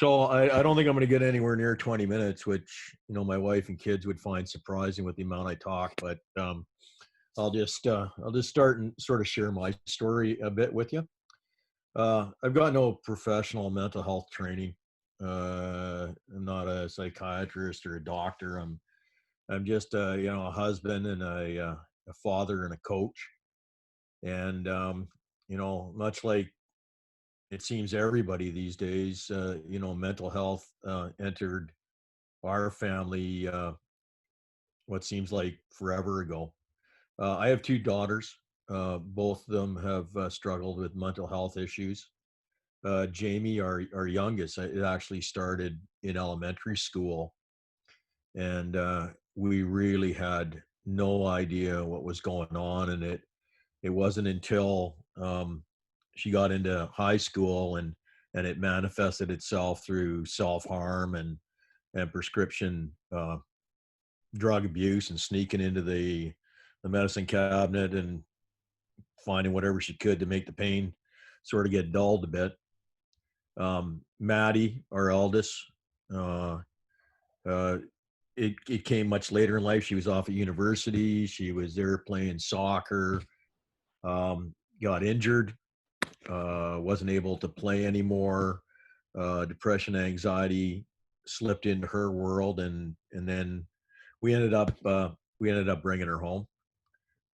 So I don't think I'm going to get anywhere near 20 minutes, which my wife and kids would find surprising with the amount I talk. But I'll just start and sort of share my story a bit with you. I've got no professional mental health training. I'm not a psychiatrist or a doctor. I'm just a husband and a father and a coach. And much like it seems everybody these days, mental health entered our family what seems like forever ago. I have two daughters. Both of them have struggled with mental health issues. Jamie, our youngest, it actually started in elementary school, and we really had no idea what was going on. And it wasn't until she got into high school and it manifested itself through self harm and prescription drug abuse and sneaking into the medicine cabinet and finding whatever she could to make the pain sort of get dulled a bit. Maddie, our eldest, uh, uh, it came much later in life. She was off at university. She was there playing soccer, got injured, wasn't able to play anymore. Depression, anxiety slipped into her world, and then we ended up we ended up bringing her home,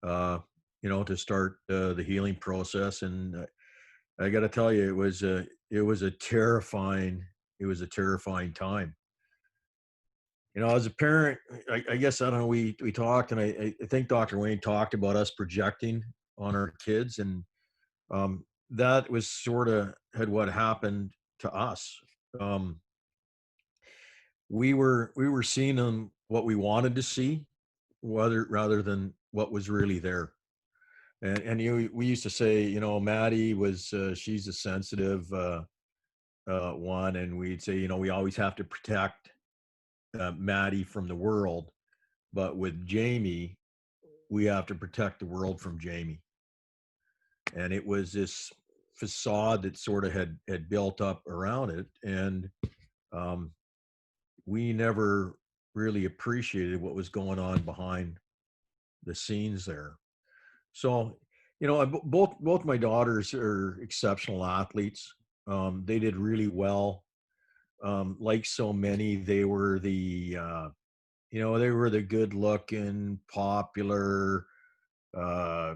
uh, to start the healing process. And I got to tell you, it was a terrifying time. As a parent, I guess I don't know. We talked, and I think Dr. Wayne talked about us projecting on our kids, and that was sort of had what happened to us. Um, we were seeing them what we wanted to see, whether rather than what was really there. And we used to say, Maddie was she's a sensitive one, and we'd say, we always have to protect Maddie from the world, but with Jamie, we have to protect the world from Jamie. And it was this facade that sort of had built up around it, and um, we never really appreciated what was going on behind the scenes there. So, both my daughters are exceptional athletes. They did really well. Like so many, they were the good-looking, popular,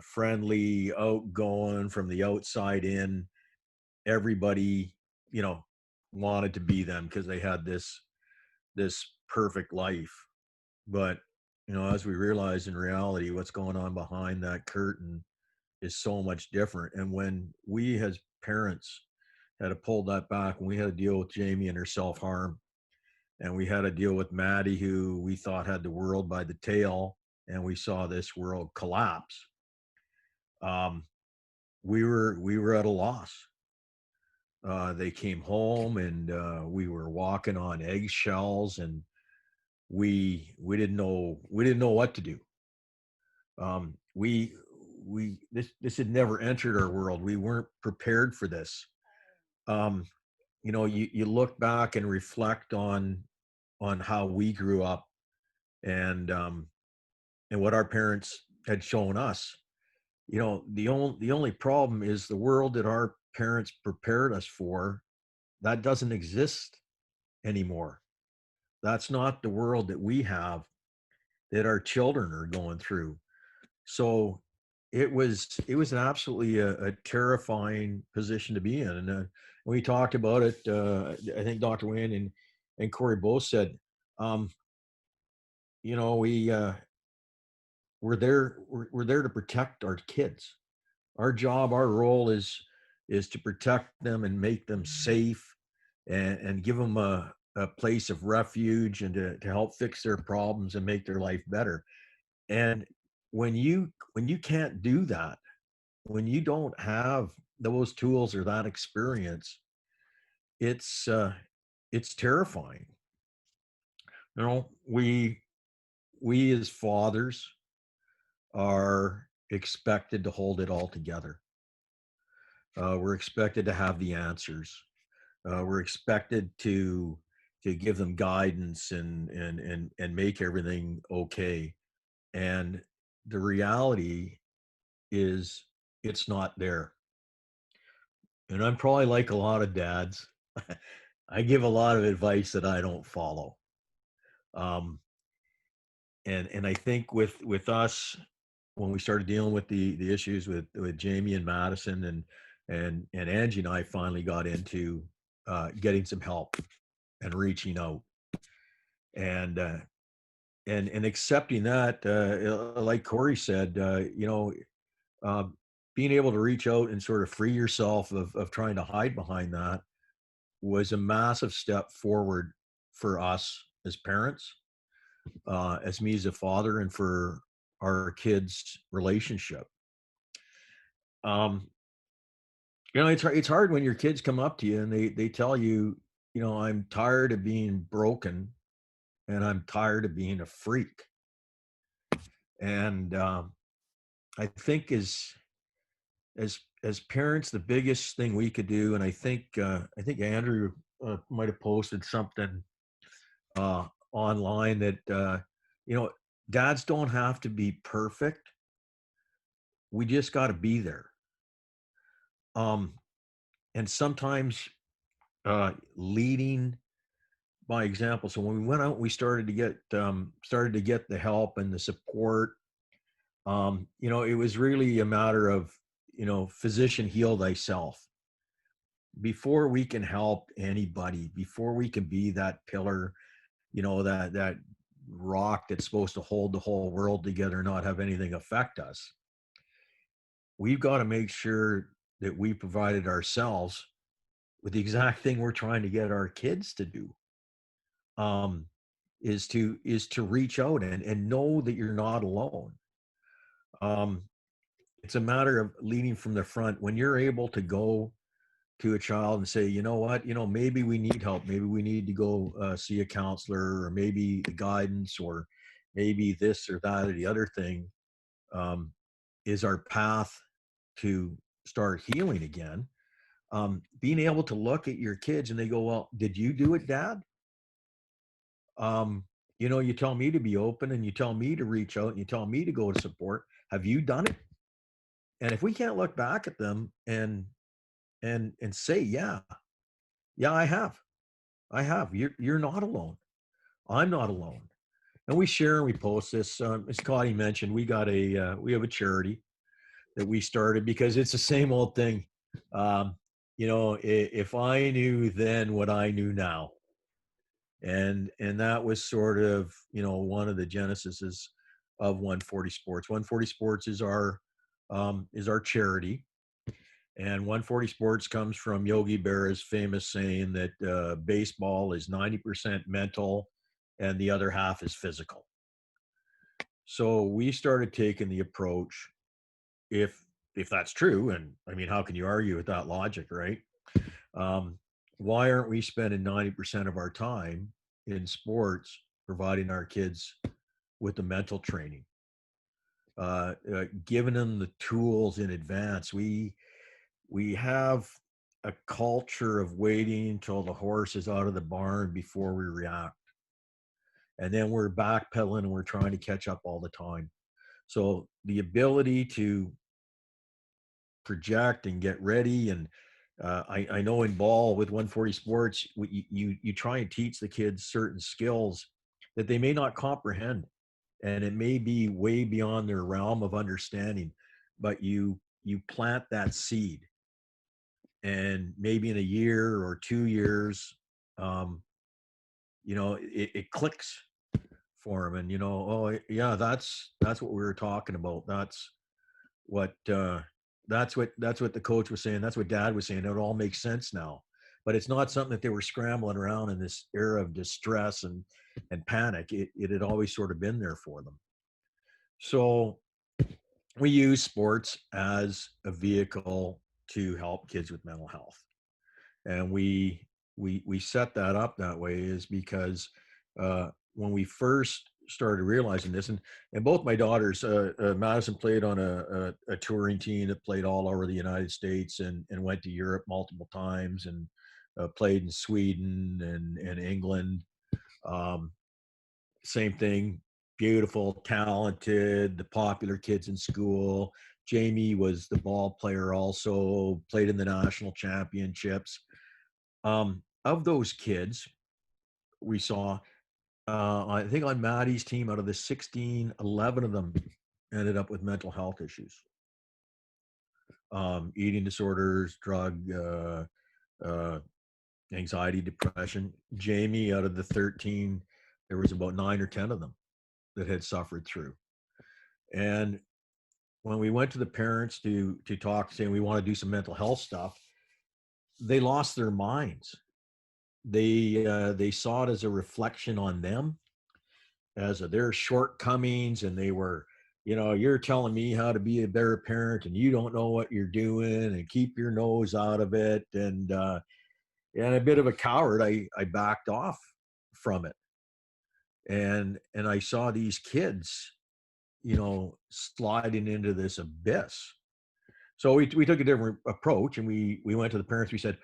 friendly, outgoing from the outside in. Everybody, you know, wanted to be them because they had this perfect life. But as we realize in reality, what's going on behind that curtain is so much different. And when we as parents had to pull that back, when we had to deal with Jamie and her self harm, and we had to deal with Maddie, who we thought had the world by the tail, and we saw this world collapse. Um, we were at a loss. They came home, and we were walking on eggshells, and we didn't know what to do. We this had never entered our world. We weren't prepared for this. Um, you look back and reflect on how we grew up, and what our parents had shown us. The only problem is the world that our parents prepared us for, that doesn't exist anymore. That's not the world that we have, that our children are going through. So it was an absolutely a terrifying position to be in. And we talked about it. I think Dr. Wayne and Corey both said, um, we're there to protect our kids. Our job, our role is to protect them and make them safe, and give them a place of refuge, and to help fix their problems and make their life better. And when you can't do that, when you don't have those tools or that experience, it's terrifying. We as fathers are expected to hold it all together. We're expected to have the answers. We're expected to give them guidance and make everything okay. And the reality is it's not there. And I'm probably like a lot of dads. I give a lot of advice that I don't follow. Um, and I think with us, when we started dealing with the issues with Jamie and Madison and Angie and I finally got into getting some help and reaching out and and accepting that, like Corey said, uh, being able to reach out and sort of free yourself of trying to hide behind that was a massive step forward for us as parents, as me as a father, and for our kids' relationship. Um, it's hard when your kids come up to you and they tell you, I'm tired of being broken and I'm tired of being a freak. And I think as parents, the biggest thing we could do, and I think Andrew might have posted something uh, online that you know dads don't have to be perfect. We just got to be there. Um, and sometimes leading by example. So when we went out, we started to get the help and the support. It was really a matter of physician heal thyself. Before we can help anybody, before we can be that pillar, that rock that's supposed to hold the whole world together, not have anything affect us, we've got to make sure that we provided ourselves with the exact thing we're trying to get our kids to do. um, is to reach out and know that you're not alone. um, it's a matter of leading from the front. When you're able to go to a child and say, you know what, maybe we need help, maybe we need to go see a counselor, or maybe guidance, or maybe this or that or the other thing, um, is our path to start healing again. Being able to look at your kids and they go, well, did you do it, Dad? um, you tell me to be open and you tell me to reach out and you tell me to go to support. Have you done it? And if we can't look back at them and say, yeah, yeah, I have. You're not alone. I'm not alone. And we share and we post this. As Connie mentioned, we have a charity that we started because it's the same old thing. If I knew then what I knew now, and that was sort of one of the genesises of 140 Sports. 140 Sports is our charity, and 140 Sports comes from Yogi Berra's famous saying that baseball is 90% mental and the other half is physical. So we started taking the approach, if if that's true, and I mean, how can you argue with that logic, right? Um, why aren't we spending 90% of our time in sports providing our kids with the mental training, giving them the tools in advance? We have a culture of waiting until the horse is out of the barn before we react. And then we're backpedaling and we're trying to catch up all the time. So the ability to project and get ready, and I know in ball with 140 Sports, you try and teach the kids certain skills that they may not comprehend, and it may be way beyond their realm of understanding, but you plant that seed, and maybe in a year or 2 years, um, it clicks for them, and oh yeah, that's what we were talking about. What that's what the coach was saying. That's what Dad was saying. It all makes sense now. But it's not something that they were scrambling around in this era of distress and panic. It had always sort of been there for them. So we use sports as a vehicle to help kids with mental health, and we set that up that way is because when we first started realizing this, and both my daughters, Madison played on a touring team that played all over the United States and went to Europe multiple times, and played in Sweden and England. Um, Same thing, beautiful, talented, the popular kids in school. Jamie was the ball player, also played in the national championships. Of those kids, we saw, I think on Maddie's team, out of the 16, 11 of them ended up with mental health issues, eating disorders, drug, uh, anxiety, depression. Jamie, out of the 13, there was about 9 or 10 of them that had suffered through. And when we went to the parents to talk, saying we want to do some mental health stuff, they lost their minds. They saw it as a reflection on them, as their shortcomings, and they were, you're telling me how to be a better parent, and you don't know what you're doing, and keep your nose out of it. And a bit of a coward, I backed off from it, and I saw these kids, sliding into this abyss. So we took a different approach, and we went to the parents. We said,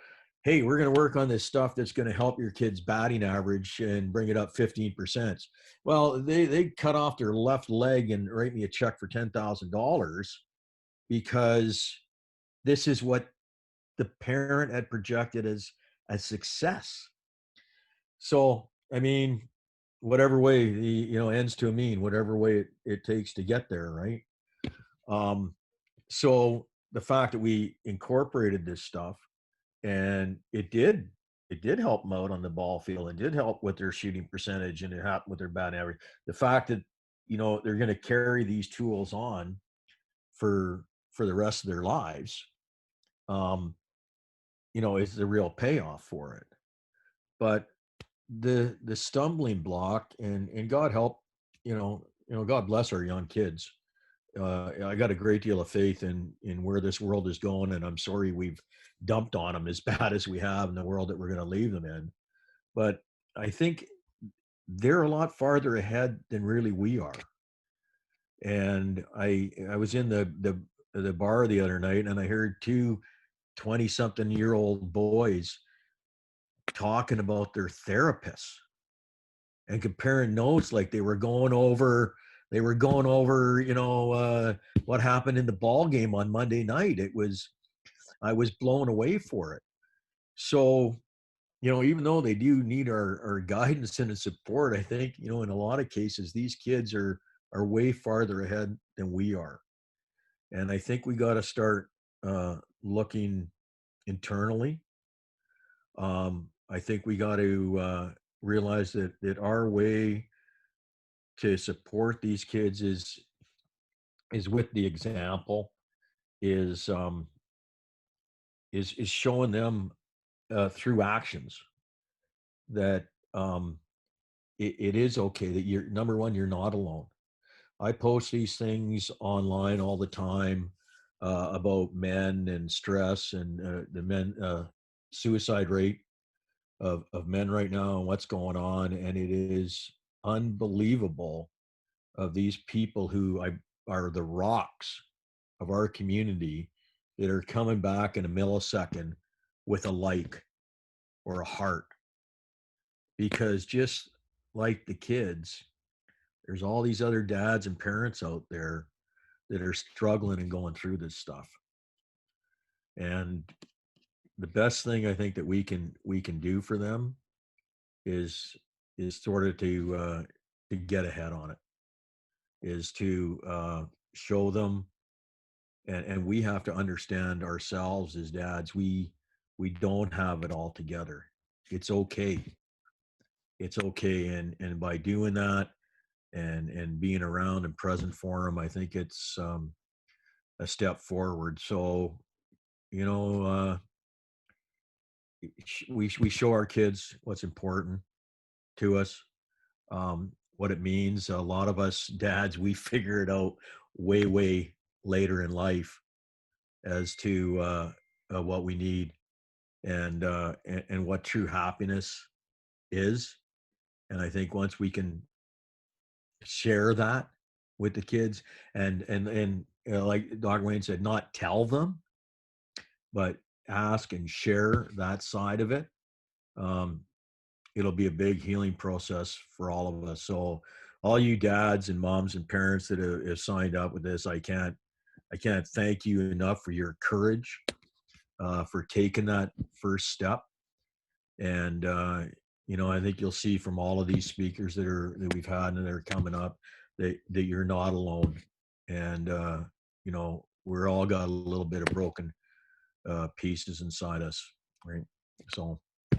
hey, we're going to work on this stuff that's going to help your kid's batting average and bring it up 15%. Well, they cut off their left leg and write me a check for $10,000 because this is what the parent had projected as success. So, I mean, whatever way the, ends to a mean, whatever way it takes to get there, right? So the fact that we incorporated this stuff, and it did help them out on the ball field, and did help with their shooting percentage, and it happened with their batting average. The fact that, they're going to carry these tools on for the rest of their lives, um, is the real payoff for it. But the stumbling block, and God help, God bless our young kids. I got a great deal of faith in where this world is going, and I'm sorry we've dumped on them as bad as we have in the world that we're going to leave them in. But I think they're a lot farther ahead than really we are. And I was in the bar the other night, and I heard two 20-something-year-old boys talking about their therapists and comparing notes, like they were going over what happened in the ball game on Monday night. I was blown away for it. So, even though they do need our guidance and support, I think, in a lot of cases, these kids are way farther ahead than we are. And I think we got to start looking internally. I think we got to realize that our way to support these kids is with the example, is is showing them through actions that it is okay, that you're, number one, you're not alone. I post these things online all the time about men and stress, and the men suicide rate of men right now, and what's going on. And it is unbelievable, of these people who are the rocks of our community, that are coming back in a millisecond with a like or a heart. Because just like the kids, there's all these other dads and parents out there that are struggling and going through this stuff. And the best thing I think that we can do for them is sort of to get ahead on it, is to show them, and we have to understand ourselves as dads, we don't have it all together. It's okay. It's okay. And by doing that, and being around and present for them, I think it's a step forward. So, you know, we show our kids what's important to us, what it means. A lot of us dads, we figure it out way later in life as to what we need, and what true happiness is. And I think once we can share that with the kids, and like Dr. Wayne said, not tell them, but ask and share that side of it, um, it'll be a big healing process for all of us. So all you dads and moms and parents that have signed up with this, I can't thank you enough for your courage, for taking that first step. And I think you'll see from all of these speakers that we've had and that are coming up that you're not alone. And we're all got a little bit of broken pieces inside us, right? So